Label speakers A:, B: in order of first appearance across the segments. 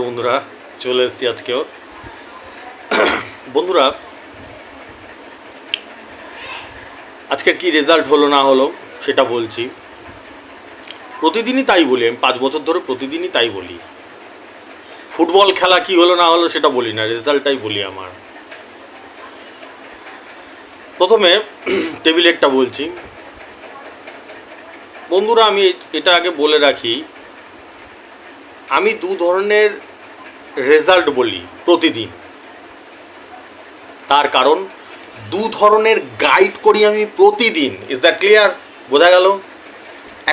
A: বন্ধুরা, চলে এসেছি আজকেও। বন্ধুরা, আজকের কি রেজাল্ট হলো না হলো সেটা বলছি। প্রতিদিনই তাই বলি, আমি 5 বছর ধরে প্রতিদিনই তাই বলি। ফুটবল খেলা কি হলো না হলো সেটা বলি না, রেজাল্টটাই বলি আমার। প্রথমে টেবিলেরটা বলছি। বন্ধুরা, আমি এটা আগে বলে রাখি, আমি 2 ধরনের রেজাল্ট বলি প্রতিদিন। তার কারণ 2 ধরনের গাইড করি আমি প্রতিদিন। Is that clear? বোঝা গেল?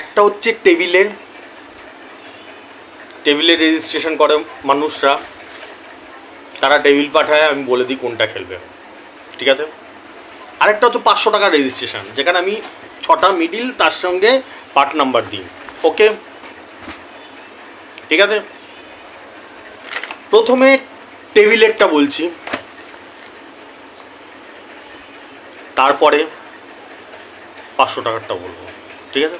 A: একটা হচ্ছে টেবিলের রেজিস্ট্রেশন করে মানুষরা, তারা টেবিল পাঠায়, আমি বলে দিই কোনটা খেলবে, ঠিক আছে। আরেকটা হচ্ছে 500 টাকা রেজিস্ট্রেশন, যেখানে আমি 6টা মিডিল তার সঙ্গে পার্ট নাম্বার দিই। ওকে, ঠিক আছে। প্রথমে টেবিলেরটা বলছি, তারপরে 500 টাকারটা বলবো, ঠিক আছে।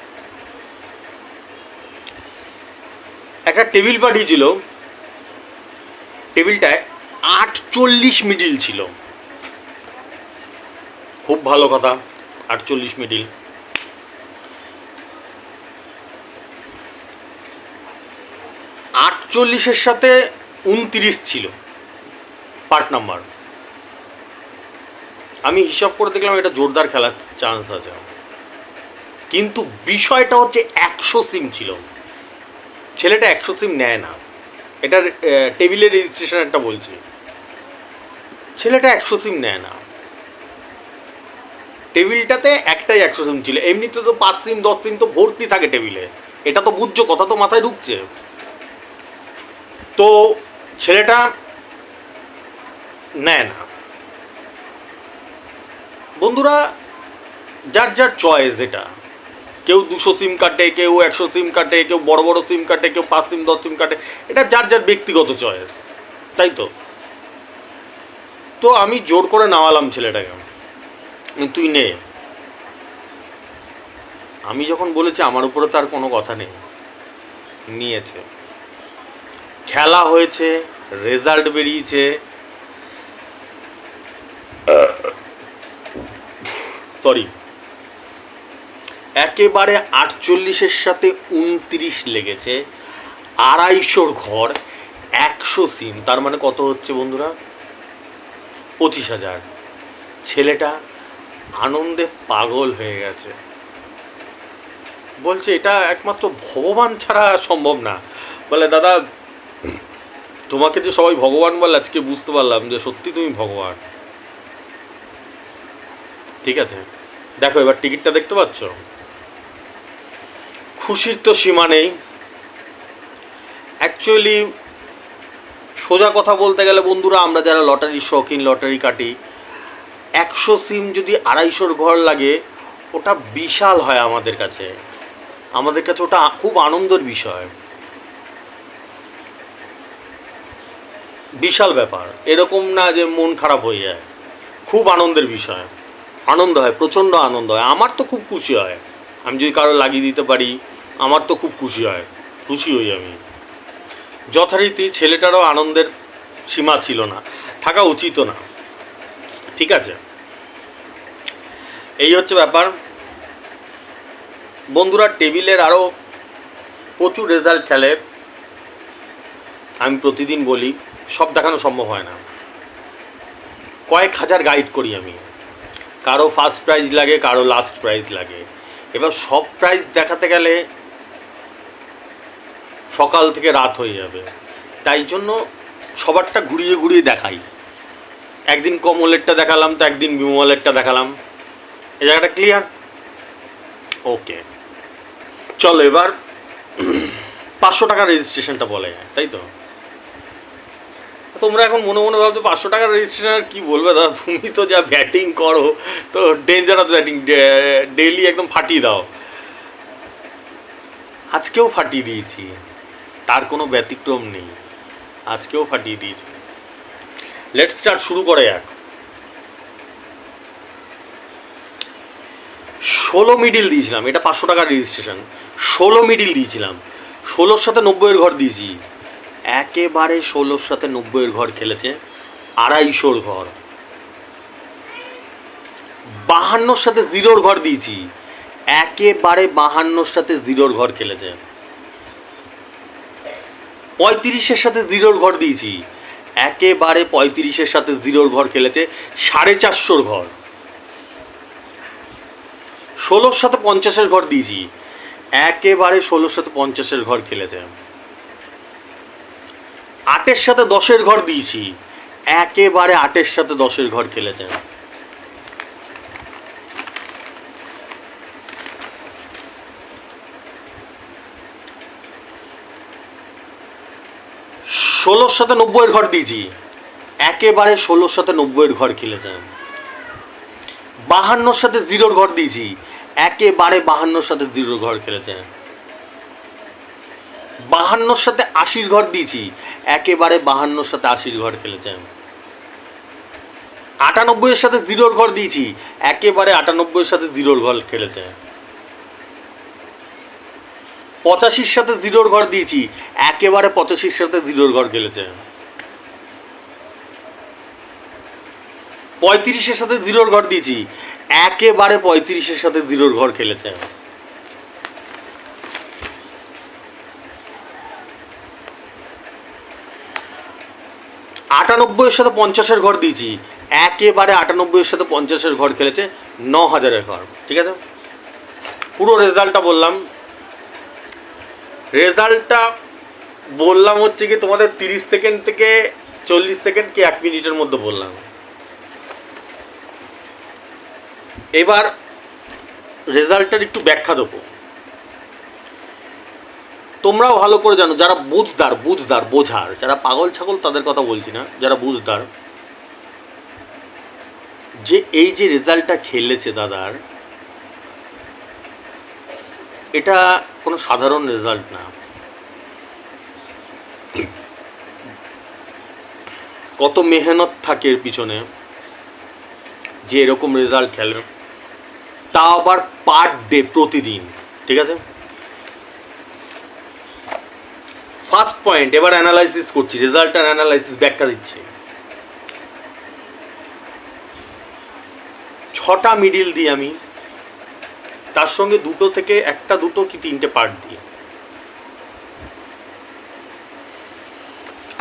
A: একটা টেবিল পাঠিয়েছিল, টেবিলটায় 48 মিডিল ছিল। খুব ভালো কথা, 48 মিডিল। 48-এর সাথে 29 ছিল পার্ট নাম্বার। আমি হিসাব করে দেখলাম এটা জোরদার খেলার চান্স আছে, কিন্তু বিষয়টা হচ্ছে 100 সিম ছিল। ছেলেটা 100 সিম নেয় না, এটা টেবিলের রেজিস্ট্রেশন একটা বলছি। ছেলেটা 100 সিম নেয় না, টেবিলটাতে একটাই 100 সিম ছিল। এমনিতে তো 5 সিম 10 সিম তো ভর্তি থাকে টেবিলে, এটা তো বুঝছো, কথা তো মাথায় ঢুকছে। তো ছেলেটা নেয় না। বন্ধুরা, যার যার চয়েস এটা। কেউ 200 সিম কাটে, কেউ 100 সিম কাটে, কেউ বড় বড় সিম কাটে, কেউ 5 সিম 10 সিম কাটে, এটা যার যার ব্যক্তিগত চয়েস, তাই তো। তো আমি জোর করে নামালাম ছেলেটাকে, তুই নে। আমি যখন বলেছি আমার উপরে তার কোনো কথা নেই, নিয়েছে। খেলা হয়েছে, রেজাল্ট বেরিয়েছে, সরি, একেবারে 48-এর সাথে 29 লেগেছে। 250-র ঘর, 100 সিম, তার মানে কত হচ্ছে বন্ধুরা? 25,000। ছেলেটা আনন্দে পাগল হয়ে গেছে, বলছে এটা একমাত্র ভগবান ছাড়া সম্ভব না। বলে, দাদা তোমাকে যে সবাই ভগবান বলে, আজকে বুঝতে পারলাম যে সত্যি তুমি ভগবান। ঠিক আছে, দেখো এবার টিকিটটা দেখতে পাচ্ছ। খুশির তো সীমা নেই। অ্যাকচুয়ালি সোজা কথা বলতে গেলে বন্ধুরা, আমরা যারা লটারির শৌখিন, লটারি কাটি, 100 সিম যদি 250-র ঘর লাগে, ওটা বিশাল হয় আমাদের কাছে। আমাদের কাছে ওটা খুব আনন্দের বিষয়, বিশাল ব্যাপার। এরকম না যে মন খারাপ হয়ে যায়, খুব আনন্দের বিষয়। আনন্দ হয়, প্রচণ্ড আনন্দ হয়। আমার তো খুব খুশি হয়, আমি যদি কারো লাগিয়ে দিতে পারি, আমার তো খুব খুশি হয়, খুশি হই আমি। যথারীতি ছেলেটারও আনন্দের সীমা ছিল না, থাকা উচিত না, ঠিক আছে। এই হচ্ছে ব্যাপার। বন্ধুরা, টেবিলের আরও প্রচুর রেজাল্ট খেলে, আমি প্রতিদিন বলি, সব দেখানো সম্ভব হয় না। কয়েক হাজার গাইড করি আমি, কারো ফার্স্ট প্রাইজ লাগে, কারো লাস্ট প্রাইজ লাগে। এবার সব প্রাইজ দেখাতে গেলে সকাল থেকে রাত হয়ে যাবে, তাই জন্য সবারটা ঘুরিয়ে ঘুরিয়ে দেখাই। একদিন কমলেরটা দেখালাম, তো একদিন বিমলেরটা দেখালাম। এই জায়গাটা ক্লিয়ার? ওকে, চলো এবার 500 টাকার রেজিস্ট্রেশনটা বলে যায়, তাই তো। তোমরা এখন মনে মনে ভাবছো 500 টাকার রেজিস্ট্রেশন আর কি বলবে দাদা, তুমি তো যা ব্যাটিং করো, তো ডেঞ্জারাস ব্যাটিং, ডেইলি একদম ফাটিয়ে দাও। আজকেও ফাটিয়ে দিয়েছি, তার কোনো ব্যতিক্রম নেই, আজকেও ফাটিয়ে দিয়েছি। লেটস স্টার্ট, শুরু করে যাক। 16 মিডিল দিয়েছিলাম, এটা 500 টাকার রেজিস্ট্রেশন। 16 মিডিল দিয়েছিলাম, 16-র সাথে 90-এর ঘর দিয়েছি। একেবারে 16-র সাথে 90-এর ঘর খেলেছে, 250-র ঘর। 52-র সাথে 0-র ঘর দিয়েছি, একেবারে 52-র সাথে 0-র ঘর খেলেছে। 35-এর সাথে 0-র ঘর দিয়েছি, একেবারে 35-এর সাথে 0-র ঘর খেলেছে, 450-র ঘর। 16-র সাথে 50-এর ঘর দিয়েছি, একেবারে 16-র সাথে 50-এর ঘর খেলেছে। 8-এর সাথে 10-এর ঘর দিয়েছি, একেবারে 8-এর সাথে 10-এর ঘর খেলেছে। 16-র সাথে 90-এর ঘর দিয়েছি, একেবারে 16-র সাথে 90-এর ঘর খেলেছে। 52-র সাথে 0-র ঘর দিয়েছি, একেবারে 52-র সাথে 0-র ঘর খেলেছে। 52-র সাথে 80-র ঘর দিয়েছি, একেবারে 52-র সাথে 80-র ঘর খেলেছে। 98-এর সাথে 0-র ঘর দিয়েছি, একেবারে 98-এর সাথে 0-র ঘর খেলেছে। 85-র সাথে 0-র ঘর দিয়েছি, একেবারে 85-র সাথে 0-র ঘর খেলেছে। 35-এর সাথে 0-র ঘর দিয়েছি, একেবারে 35-এর সাথে 0-র ঘর খেলেছে। 98-এর সাথে 50-এর ঘর দিয়েছি, একেবারে 98-এর সাথে 50-এর ঘর খেলেছে, 9000-এর ঘর। ঠিক আছে, পুরো রেজাল্টটা বললাম। রেজাল্টটা বললাম হচ্ছে কি তোমাদের 30 সেকেন্ড থেকে 40 সেকেন্ড কি 1 মিনিটের মধ্যে বললাম। এবার রেজাল্টটার একটু ব্যাখ্যা দেবো। তোমরাও ভালো করে জানো, যারা বোঝার, যারা পাগল ছাগল তাদের কথা বলছি না, যারা বুঝদার, যে এই যে রেজাল্টটা খেলেছে দাদার, এটা কোনো সাধারণ রেজাল্ট না। কত মেহনত থাকে এর পিছনে যে এরকম রেজাল্ট খেলে, তা আবার পার ডে, প্রতিদিন। ঠিক আছে, ফার্স্ট পয়েন্ট, এবার অ্যানালাইসিস করছি, রেজাল্টটার অ্যানালাইসিস, ব্যাখ্যা দিচ্ছি। 6টা মিডিল দিই আমি, তার সঙ্গে 2 থেকে 1, 2 কি 3টে পার্ট দিই।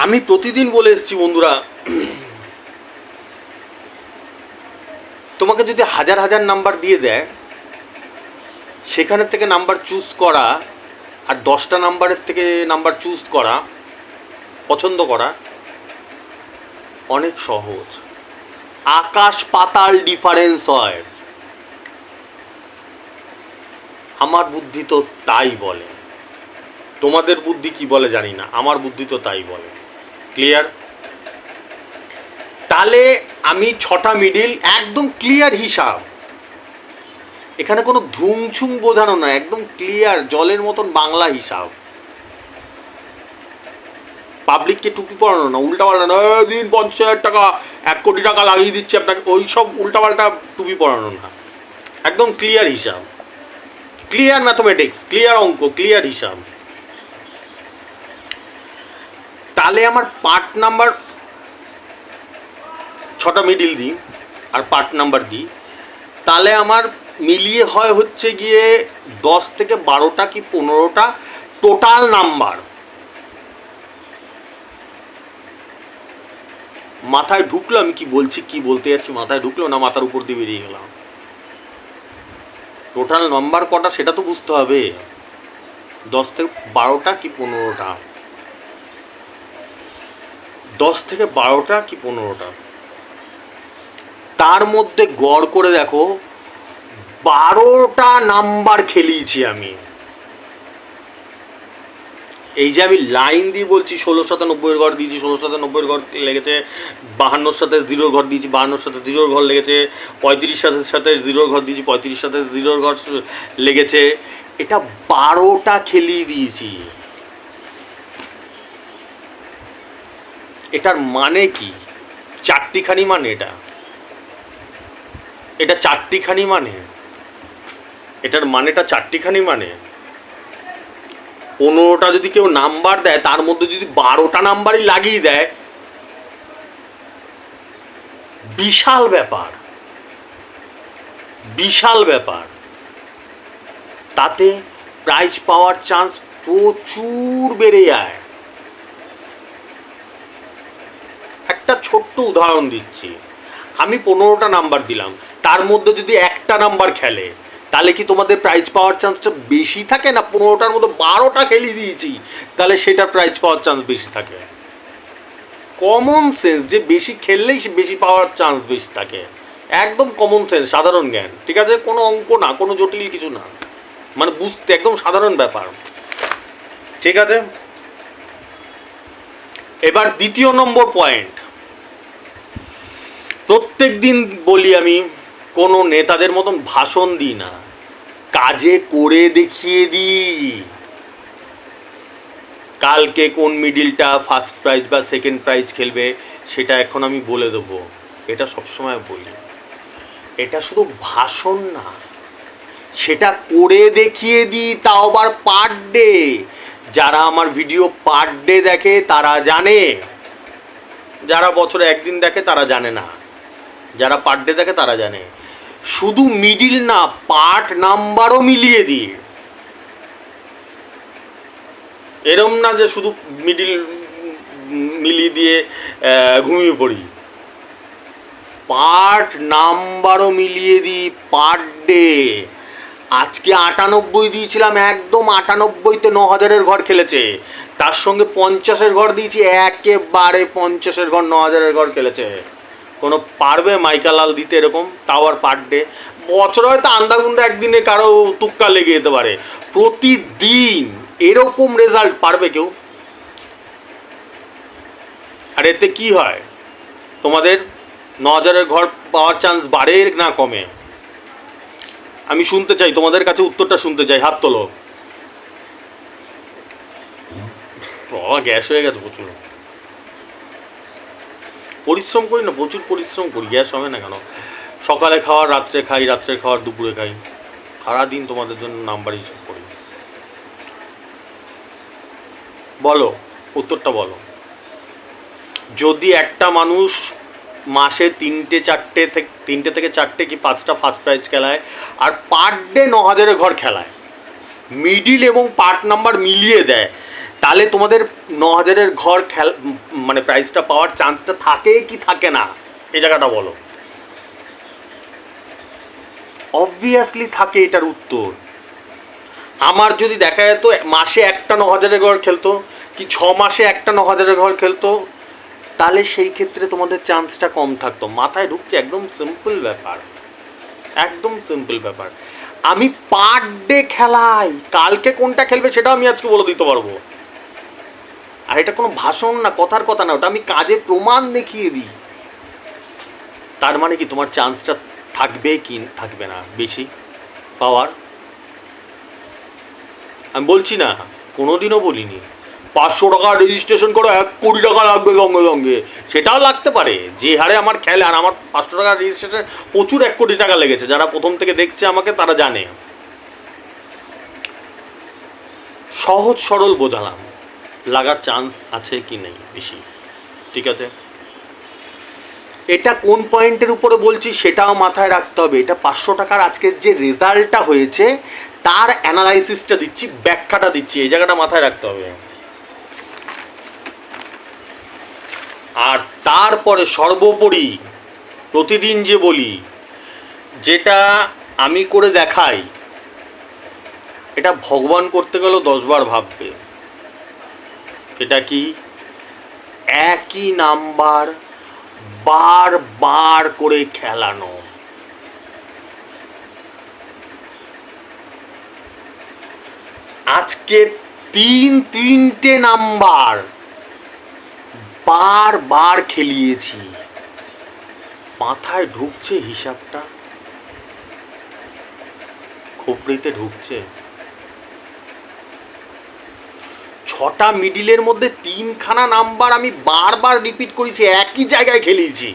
A: আমি প্রতিদিন বলে এসেছি বন্ধুরা, তোমাকে যদি হাজার হাজার নাম্বার দিয়ে দেয়, সেখানের থেকে নাম্বার চুজ করা আর 10টা নাম্বারের থেকে নাম্বার চুজ করা, পছন্দ করা অনেক সহজ। আকাশ পাতাল ডিফারেন্স হয়। আমার বুদ্ধি তো তাই বলে, তোমাদের বুদ্ধি কি বলে জানি না, আমার বুদ্ধি তো তাই বলে। ক্লিয়ার? তাহলে আমি 6টা মিডিল, একদম ক্লিয়ার হিসাব, এখানে কোনো ধুমছুম বোঝানো না, একদম ক্লিয়ার জলের মতন বাংলা হিসাব। পাবলিককে টুপি পড়ানো না, উল্টাপাল্টা না, দিন 50,000 টাকা 1 কোটি টাকা লাগিয়ে দিচ্ছে আপনাকে, ওই সব উল্টাপাল্টা টুপি পড়ানো না, একদম ক্লিয়ার হিসাব, ক্লিয়ার ম্যাথমেটিক্স, ক্লিয়ার অঙ্ক, ক্লিয়ার হিসাব। তাহলে আমার পার্ট নাম্বার 6টা মিডিল দিই আর পার্ট নাম্বার দিই, তাহলে আমার মিলিয়ে হয় হচ্ছে গিয়ে 10 থেকে 12টা কি 15টা টোটাল নাম্বার। মাথায় ঢুকলো আমি কি বলছি, কি বলতে যাচ্ছি, মাথায় ঢুকলো না মাথার উপর দিয়ে বেরিয়ে গেলাম? টোটাল নাম্বার কটা সেটা তো বুঝতে হবে। 10 থেকে 12টা কি 15টা, 10 থেকে 12টা কি 15টা, তার মধ্যে গড় করে দেখো 12টা নাম্বার খেলিয়েছি আমি। এই যে আমি লাইন দিয়ে বলছি, 16-র সাথে 90-এর ঘর দিয়েছি, 16-র সাথে 90-এর ঘর লেগেছে, 52-র সাথে 0-র ঘর দিয়েছি, 52-র সাথে 0-র ঘর লেগেছে, 35-এর সাথে 0-র ঘর দিয়েছি, 35-এর সাথে 0-র ঘর লেগেছে, এটা 12টা খেলিয়ে দিয়েছি। এটার মানে কি? 4টিখানি মানে, এটা 4টিখানি মানে, এটার মানেটা 4টিখানি মানে। 15টা যদি কেউ নাম্বার দেয়, তার মধ্যে যদি 12টা নাম্বারই লাগিয়ে দেয়, বিশাল ব্যাপার, বিশাল ব্যাপার। তাতে প্রাইজ পাওয়ার চান্স প্রচুর বেড়ে যায়। একটা ছোট্ট উদাহরণ দিচ্ছি, আমি 15টা নাম্বার দিলাম, তার মধ্যে যদি একটা নাম্বার খেলে, তাহলে কি তোমাদের প্রাইজ পাওয়ার চান্সটা বেশি থাকে না 15টার মধ্যে 12টা খেলিয়ে দিয়েছি তাহলে সেটা প্রাইজ পাওয়ার চান্স বেশি থাকে? কমন সেন্স, যে বেশি খেললেই সে বেশি পাওয়ার চান্স বেশি থাকে, একদম কমন সেন্স, সাধারণ জ্ঞান, ঠিক আছে? কোনো অঙ্ক না, কোনো জটিল কিছু না, মানে বুঝতে একদম সাধারণ ব্যাপার, ঠিক আছে? এবার দ্বিতীয় নম্বর পয়েন্ট, প্রত্যেক দিন বলি আমি, কোনো নেতাদের মতন ভাষণ দিই না, কাজে করে দেখিয়ে দিই। কালকে কোন মিডিলটা ফার্স্ট প্রাইজ বা সেকেন্ড প্রাইজ খেলবে সেটা এখন আমি বলে দেবো, এটা সবসময় বলি। এটা শুধু ভাষণ না, সেটা করে দেখিয়ে দিই, তাও আবার পার ডে। যারা আমার ভিডিও পার ডে দেখে তারা জানে, যারা বছরে একদিন দেখে তারা জানে না, যারা পার ডে দেখে তারা জানে। শুধু মিডিল না, পার্ট নাম্বারও মিলিয়ে দিই। এরম না যে শুধু মিডিল মিলিয়ে দিয়ে ঘুমিয়ে পড়ি, পার্ট নাম্বারও মিলিয়ে দিই পার ডে। আজকে 98 দিয়েছিলাম, একদম 98তে 9000-এর ঘর খেলেছে, তার সঙ্গে 50-এর ঘর দিয়েছি, একেবারে 50-এর ঘর 9000-এর ঘর খেলেছে। কোনো পারবে মাইকালাল দিতে এরকম, তাও আর পার ডে? বছরে হয়তো আন্দাগুন্ডা একদিনে কারো তুক্কা লেগে যেতে পারে, প্রতিদিন এরকম রেজাল্ট পারবে কেউ? আর এতে কি হয়, তোমাদের 9000-এর ঘর পাওয়ার চান্স বাড়ে না কমে? আমি শুনতে চাই, তোমাদের কাছে উত্তরটা শুনতে চাই, হাত তোলো। গ্যাস হয়ে গেছে প্রচুর, পরিশ্রম করি না, প্রচুর পরিশ্রম করি, গ্যাস হবে না কেন? সকালে খাওয়ার রাত্রে খাই, রাত্রে খাওয়ার দুপুরে খাই, সারাদিন তোমাদের জন্য নাম্বার হিসেব করি। বলো, উত্তরটা বলো। যদি একটা মানুষ মাসে 3টে থেকে 4টে কি 5টা ফার্স্ট প্রাইজ খেলায়, আর পার ডে 9000-এর ঘর খেলায়, মিডিল এবং পার্ট নাম্বার মিলিয়ে দেয়, তাহলে তোমাদের 9000-এর ঘর মানে প্রাইজটা পাওয়ার চান্সটা থাকে কি থাকে না? এই জায়গাটা বলো। অবভিয়াসলি থাকে, এটার উত্তর। আমার যদি দেখা যেত মাসে একটা 9000-এর ঘর খেলতো, কি 6 মাসে একটা 9000-এর ঘর খেলতো, তাহলে সেই ক্ষেত্রে তোমাদের চান্সটা কম থাকতো। মাথায় ঢুকছে? একদম সিম্পল ব্যাপার, একদম সিম্পল ব্যাপার। আমি পার ডে খেলাই, কালকে কোনটা খেলবে সেটাও আমি আজকে বলে দিতে পারবো। আর এটা কোনো ভাষণ না, কথার কথা না, ওটা আমি কাজে প্রমাণ দেখিয়ে দিই। তার মানে কি তোমার চান্সটা থাকবে কি থাকবে না বেশি পাওয়ার? আমি বলছি না, কোনোদিনও বলিনি 500 টাকা রেজিস্ট্রেশন করো 1 কোটি টাকা লাগবে সঙ্গে সঙ্গে, সেটাও লাগতে পারে। যে হারে আমার খেলে, আর আমার 500 টাকা রেজিস্ট্রেশন প্রচুর 1 কোটি টাকা লেগেছে, যারা প্রথম থেকে দেখছে আমাকে তারা জানে। সহজ সরল বোঝালাম, লাগার চান্স আছে কি নেই বেশি, ঠিক আছে? এটা কোন পয়েন্টের উপরে বলছি সেটাও মাথায় রাখতে হবে। এটা 500 টাকার আজকের যে রেজাল্টটা হয়েছে তার অ্যানালাইসিসটা দিচ্ছি, ব্যাখ্যাটা দিচ্ছি, এই জায়গাটা মাথায় রাখতে হবে। আর তারপরে সর্বোপরি প্রতিদিন যে বলি, যেটা আমি করে দেখাই, এটা ভগবান করতে গেলেও 10 বার ভাববে। এটা কি? একই নাম্বার বারবার করে খেলানো। আজকে 3টে নাম্বার বারবার খেলিয়েছি, মাথায় ঢুকছে হিসাবটা? খোপড়িতে ঢুকছে? 6টা মিডিলের মধ্যে 3খানা নাম্বার আমি বারবার রিপিট করেছি, একই জায়গায় খেলিয়েছি,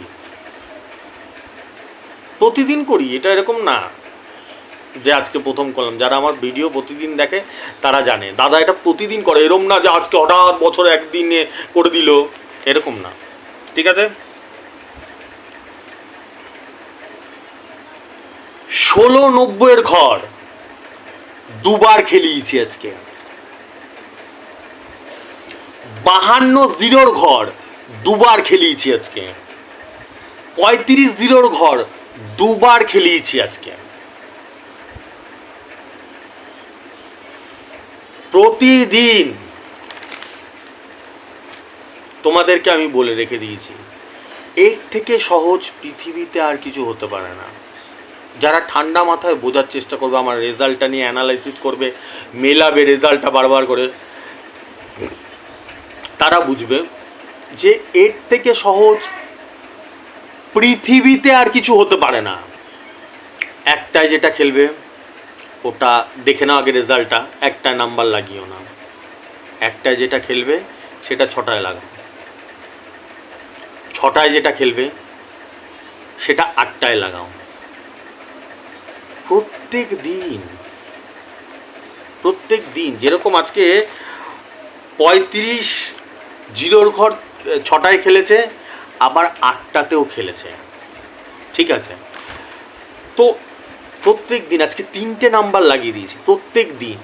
A: প্রতিদিন করি, এটা এরকম না। যে আজকে প্রথম করলাম। যারা আমার ভিডিও প্রতিদিন দেখে তারা জানে দাদা এটা প্রতিদিন করে, এরম না যে আজকে হঠাৎ বছরে একদিনে করে দিল, এরকম না। ঠিক আছে, 1690 ঘর দুবার খেলিয়েছি আজকে। 52 ঘর দুবার খেলিয়েছি আজকে। 35 ঘর দুবার খেলিয়েছি আজকে। প্রতিদিন তোমাদেরকে আমি বলে রেখে দিয়েছি, এর থেকে সহজ পৃথিবীতে আর কিছু হতে পারে না। যারা ঠান্ডা মাথায় বোঝার চেষ্টা করবে, আমার রেজাল্টটা নিয়ে অ্যানালাইসিস করবে, মেলাবে রেজাল্টটা বারবার করে, তারা বুঝবে যে এর থেকে সহজ পৃথিবীতে আর কিছু হতে পারে না। একটাই যেটা খেলবে ওটা দেখে নাও আগে রেজাল্টটা, একটা নাম্বার লাগিও না। একটায় যেটা খেলবে সেটা 6টায় লাগাও, 6টায় যেটা খেলবে সেটা 8টায় লাগাও। প্রত্যেক দিন যেরকম আজকে 35 ঘর 6টায় খেলেছে, আবার 8টাতেও খেলেছে। ঠিক আছে, তো প্রত্যেক দিন আজকে 3টে নাম্বার লাগিয়ে দিয়েছি প্রত্যেক দিন।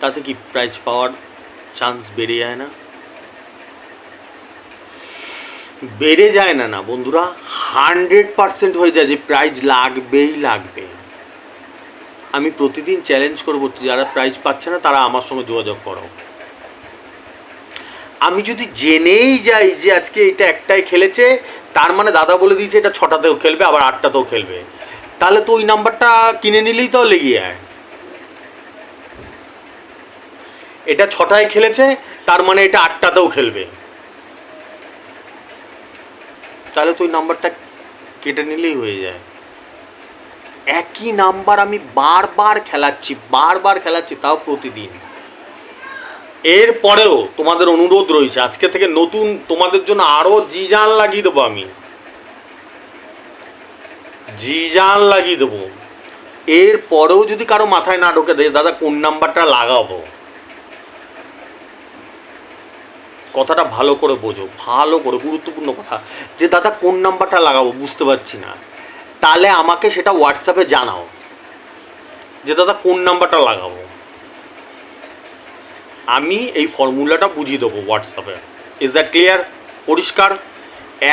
A: তাতে কি প্রাইজ পাওয়ার চান্স বেড়ে যায় না? বেড়ে যায় না না বন্ধুরা, 100% হয়ে যায় যে প্রাইজ লাগবেই লাগবে। আমি প্রতিদিন চ্যালেঞ্জ করবো, যারা প্রাইজ পাচ্ছে না তারা আমার সঙ্গে যোগাযোগ করো। আমি যদি জেনেই যাই যে আজকে এটা একটাই খেলেছে, তার মানে দাদা বলে দিয়েছে এটা 6টাতেও খেলবে আবার 8টাতেও খেলবে, তাহলে তো ওই নাম্বারটা কিনে নিলেই তো লেগে যায়। এটা 6টায় খেলেছে, তার মানে এটা 8টাতেও খেলবে, তাহলে তো ওই নাম্বারটা কেটে নিলেই হয়ে যায়। একই নাম্বার আমি বারবার খেলাচ্ছি, তাও প্রতিদিন। এরপরেও তোমাদের অনুরোধ রয়েছে, আজকে থেকে নতুন তোমাদের জন্য আরো জিজান লাগিয়ে দেবো, আমি জিজান লাগিয়ে দেবো। এরপরেও যদি কারো মাথায় না ঢোকে দাদা কোন নাম্বারটা লাগাবো, কথাটা ভালো করে বোঝো, ভালো করে, গুরুত্বপূর্ণ কথা, যে দাদা কোন নাম্বারটা লাগাবো বুঝতে পারছি না, তাহলে আমাকে সেটা হোয়াটসঅ্যাপে জানাও যে দাদা কোন নাম্বারটা লাগাবো। আমি এই ফর্মুলাটা বুঝিয়ে দেবো হোয়াটসঅ্যাপে। Is that clear? পরিষ্কার?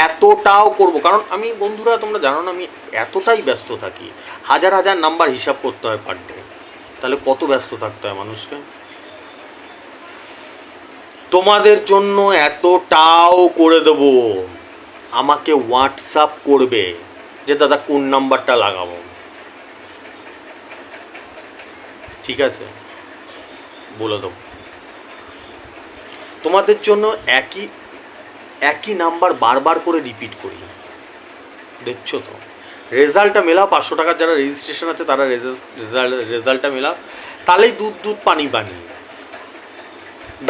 A: এতটাও করবো, কারণ আমি বন্ধুরা তোমরা জানো না আমি এতটাই ব্যস্ত থাকি, হাজার নাম্বার হিসাব করতে হয় পার ডে, তাহলে কত ব্যস্ত থাকতে হয় মানুষকে। তোমাদের জন্য এতটাও করে দেব, আমাকে হোয়াটসঅ্যাপ করবে যে দাদা কোন নাম্বারটা লাগাবো। ঠিক আছে, বলে দেবো। তোমাদের জন্য একই নাম্বার বারবার করে রিপিট করি, দেখছো তো। রেজাল্টটা মেলাও, 500 টাকার যারা রেজিস্ট্রেশন আছে তারা রেজাল্টটা মেলাও, তাহলেই দুধ পানি।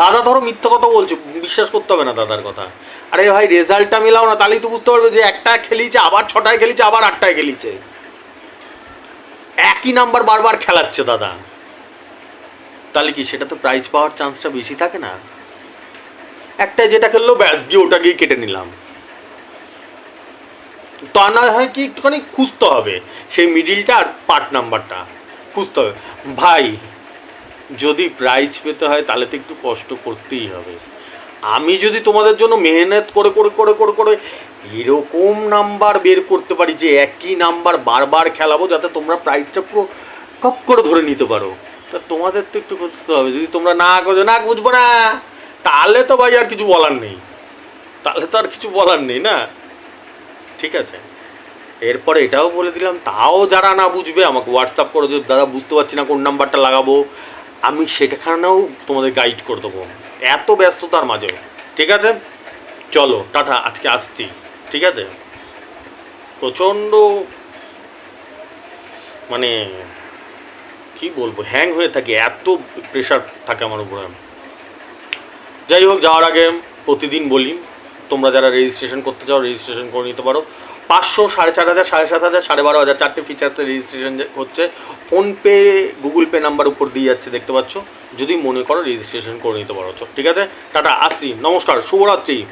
A: দাদা ধরো মিথ্যা কথা বলছে, বিশ্বাস করতে হবে না দাদার কথা। আরে ভাই রেজাল্টটা মেলাও না, তাহলেই তো বুঝতে পারবে যে একটা খেলিয়েছে, আবার 6টায় খেলিয়েছে, আবার 8টায় খেলিয়েছে। একই নাম্বার বারবার খেলাচ্ছে দাদা, তাহলে কি সেটা তো প্রাইজ পাওয়ার চান্সটা বেশি থাকে না? একটাই যেটা খেললো ব্যাস গিয়ে ওটা গিয়ে কেটে নিলাম। তা না হয় কি একটুখানি খুঁজতে হবে সেই মিডিলটা আর পার্ট নাম্বারটা খুঁজতে হবে। ভাই যদি প্রাইজ পেতে হয় তাহলে তো একটু কষ্ট করতেই হবে। আমি যদি তোমাদের জন্য মেহনত করে করে করে করে করে এরকম নাম্বার বের করতে পারি যে একই নাম্বার বারবার খেলাবো, যাতে তোমরা প্রাইজটা পুরো কপ করে ধরে নিতে পারো, তা তোমাদের তো একটু বুঝতে হবে। যদি তোমরা না করো, না বুঝবো না, তাহলে তো ভাই আর কিছু বলার নেই, না? ঠিক আছে, এরপরে এটাও বলে দিলাম, তাও যারা না বুঝবে আমাকে হোয়াটসঅ্যাপ করো যে দাদা বুঝতে পারছি না কোন নাম্বারটা লাগাবো, আমি সেটাখানেও তোমাদের গাইড করে দেবো, এত ব্যস্ততার মাঝে। ঠিক আছে, চলো টাটা, আজকে আসছি। ঠিক আছে, প্রচণ্ড মানে কি বলবো, হ্যাং হয়ে থাকি, এত প্রেশার থাকে আমার উপরে। যাই হোক, যাওয়ার আগে প্রতিদিন বলি, তোমরা যারা রেজিস্ট্রেশন করতে চাও রেজিস্ট্রেশন করে নিতে পারো। 500, 4,500, 7,500, 12,500 চারটে ফিচার্সে রেজিস্ট্রেশন হচ্ছে। ফোনপে, গুগল পে নাম্বার উপর দিয়ে যাচ্ছে, দেখতে পাচ্ছ। যদি মনে করো রেজিস্ট্রেশন করে নিতে পারো। ঠিক আছে, টাটা, আসছি, নমস্কার, শুভরাত্রি।